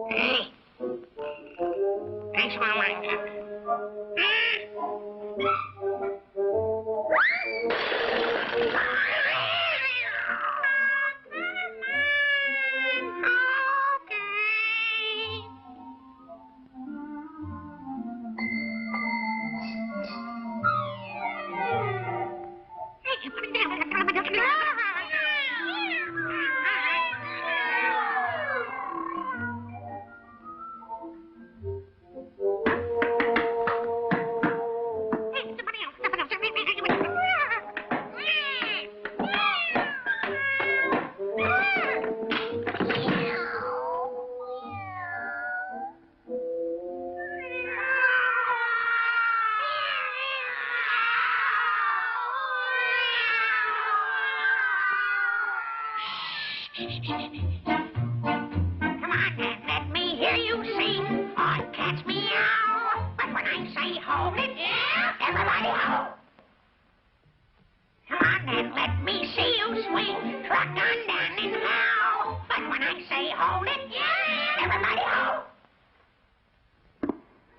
Hey. Thanks, Mama. Come on, then, let me hear you sing. On cats meow. But when I say hold it, everybody hold. Come on, then, let me see you swing. Truck on down and how. But when I say hold it, everybody hold.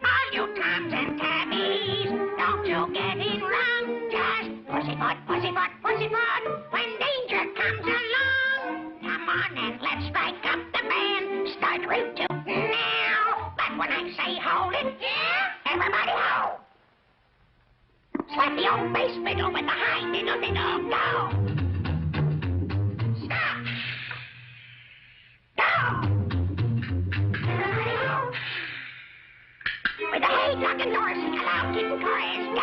All you Toms and Tabbies, don't you get it wrong. Just pussyfoot, pussyfoot, pussyfoot when danger comes along. Come on and let's strike up the band. Start root tootin' now. But when I say hold it, everybody hold. Slap the old bass fiddle with the high diddle diddle go. Stop. Go. Everybody hold. With the hay knocking doors and the loud kitten chorus go.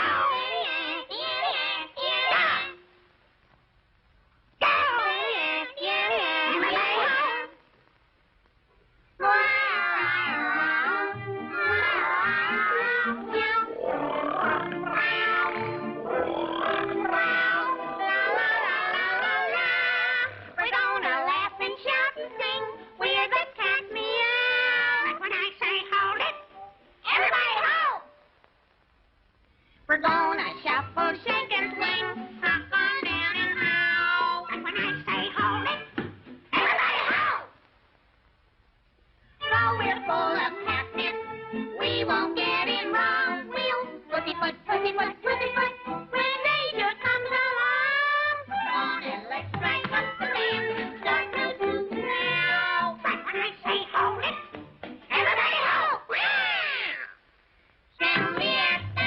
We're gonna shuffle, shake, and swing, hop on down and howl. And when I say hold it, everybody howl. Though we're full of catnip, we won't get it wrong. We'll pussyfoot, pussyfoot, pussyfoot when danger comes along. Come on and let's strike up the band. Start to toot now. But when I say hold it, everybody howl. Stand me at the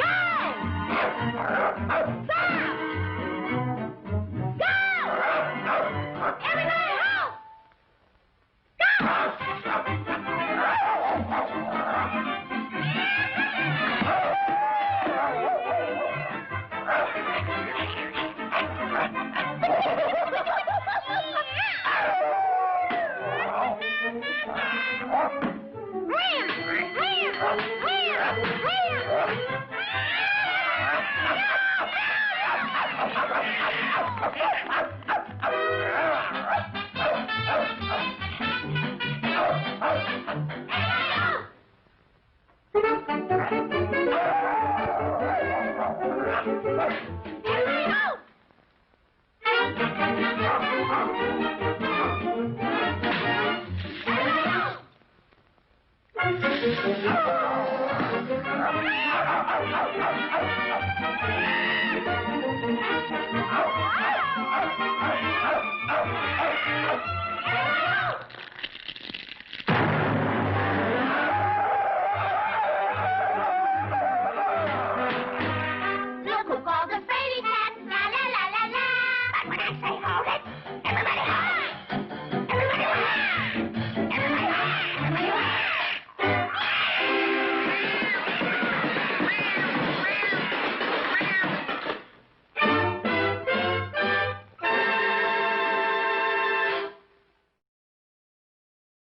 Oh!